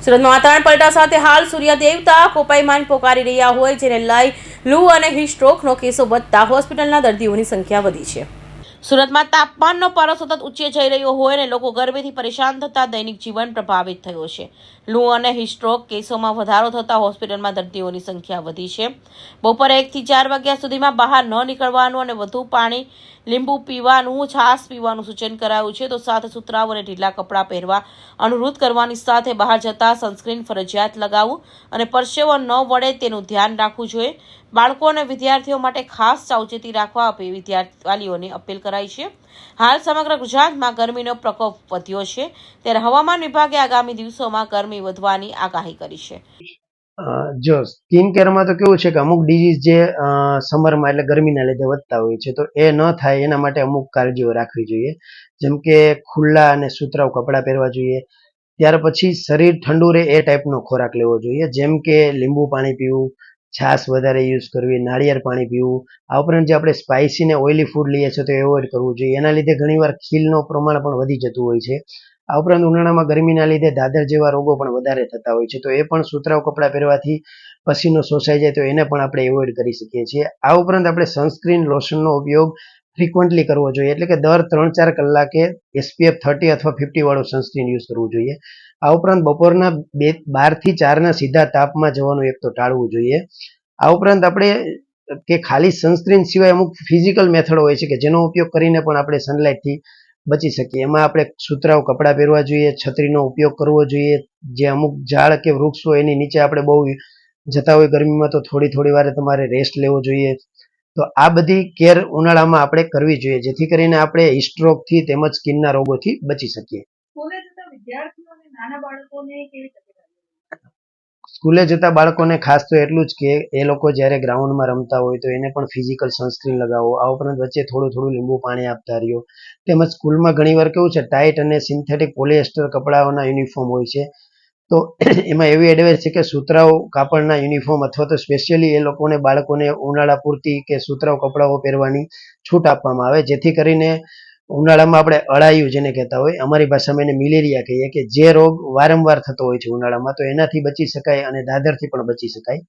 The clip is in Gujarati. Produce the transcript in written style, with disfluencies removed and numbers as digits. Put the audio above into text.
સુરતમાં વાતાવરણ પલટા સાથે હાલ સૂર્ય દેવતા કોપાયમાન પોકારી રહ્યા હોય, જેને લઈ લૂ અને હીટ સ્ટ્રોકનો કેસો વધતા હોસ્પિટલના દર્દીઓની સંખ્યા વધી છે. સુરતમાં તાપમાનનો પારો સતત ઊંચે જઈ રહ્યો હોય અને લોકો ગરમીથી પરેશાન થતા દૈનિક જીવન પ્રભાવિત થયો છે. લૂ અને હીટ સ્ટ્રોક કેસોમાં વધારો થતા હોસ્પિટલમાં દર્દીઓની સંખ્યા વધી છે. બપોરે 1 થી 4 વાગ્યા સુધીમાં બહાર ન નીકળવાનું અને વધુ પાણી, લીંબુ પીવાનું, છાશ પીવાનું સૂચન કરાયું છે. તો સાથે સુતરાઉ અને ઢીલા કપડાં પહેરવા અનુરોધ કરવાની સાથે બહાર જતા સનસ્ક્રીન ફરજિયાત લગાવવું અને પરસેવો ન વળે તેનું ધ્યાન રાખવું જોઈએ. બાળકો અને વિદ્યાર્થીઓ માટે ખાસ સાવચેતી રાખવા વાલીઓને અપીલ કરાઈ છે. હાલ સમગ્ર ગુજરાતમાં ગરમીનો પ્રકોપ વધ્યો છે, ત્યારે હવામાન વિભાગે આગામી દિવસોમાં ગરમી વધવાની આગાહી કરી છે. જો સ્કિન કેરમાં તો કેવું છે કે અમુક ડિઝીઝ જે સમરમાં એટલે ગરમીના લીધે વધતા હોય છે, તો એ ન થાય એના માટે અમુક કાળજીઓ રાખવી જોઈએ. જેમ કે ખુલ્લા અને સુતરાઉ કપડાં પહેરવા જોઈએ. ત્યાર પછી શરીર ઠંડુ રહે એ ટાઈપનો ખોરાક લેવો જોઈએ, જેમ કે લીંબુ પાણી પીવું, છાશ વધારે યુઝ કરવી, નાળિયેર પાણી પીવું. આ ઉપરાંત જે આપણે સ્પાઇસી ને ઓઇલી ફૂડ લઈએ છીએ તો એવોઇડ કરવું જોઈએ. એના લીધે ઘણીવાર ખીલનું પ્રમાણ પણ વધી જતું હોય છે. આ ઉપરાંત ઉનાળામાં ગરમીના લીધે દાદર જેવા રોગો પણ વધારે થતા હોય છે, તો એ પણ સુતરાઉ કપડાં પહેરવાથી પસીનો શોષાઈ જાય તો એને પણ આપણે એવોઇડ કરી શકીએ છીએ. આ ઉપરાંત આપણે સનસ્ક્રીન લોશનનો ઉપયોગ ફ્રિકવન્ટલી કરવો જોઈએ, એટલે કે દર 3-4 કલાકે SPF 30 અથવા 50 વાળું સનસ્ક્રીન યુઝ કરવું જોઈએ. આ ઉપરાંત બપોરના 12 થી 4ના સીધા તાપમાં જવાનું એક તો ટાળવું જોઈએ. આ ઉપરાંત આપણે કે ખાલી સનસ્ક્રીન સિવાય અમુક ફિઝિકલ મેથડ હોય છે કે જેનો ઉપયોગ કરીને પણ આપણે સનલાઇટથી બચી શકીએ. એમાં આપણે સુતરાઉ કપડાં પહેરવા જોઈએ, છત્રીનો ઉપયોગ કરવો જોઈએ. જે અમુક ઝાડ કે વૃક્ષ હોય એની નીચે આપણે બહુ જતા હોય ગરમીમાં તો થોડી વારે તમારે રેસ્ટ લેવો જોઈએ. તો આ બધી કેર ઉનાળામાં આપણે કરવી જોઈએ, જેથી કરીને આપણે હીટ સ્ટ્રોકથી તેમજ સ્કિનના રોગોથી બચી શકીએ. સ્કૂલે જતા બાળકોને ખાસ તો એટલું જ કે એ લોકો જ્યારે ગ્રાઉન્ડમાં રમતા હોય તો એને પણ ફિઝિકલ સનસ્ક્રીન લગાવો. આ ઉપરાંત વચ્ચે થોડું લીંબુ પાણી આપતા રહ્યો. તેમજ સ્કૂલમાં ઘણીવાર કેવું છે, ટાઈટ અને સિન્થેટિક પોલિએસ્ટર કપડાઓના યુનિફોર્મ હોય છે, તો એમાં એવી એડવાઇસ છે કે સુતરાઉ કાપડના યુનિફોર્મ અથવા તો સ્પેશિયલી એ લોકોને બાળકોને ઉનાળા પૂરતી કે સુતરાઉ કપડાઓ પહેરવાની છૂટ આપવામાં આવે, જેથી કરીને ઉનાળામાં આપણે અળાયું જેને કહેતા હોય, અમારી ભાષામાં એને મેલેરિયા કહીએ, કે જે રોગ વારંવાર થતો હોય છે ઉનાળામાં, તો એનાથી બચી શકાય અને દાદરથી પણ બચી શકાય.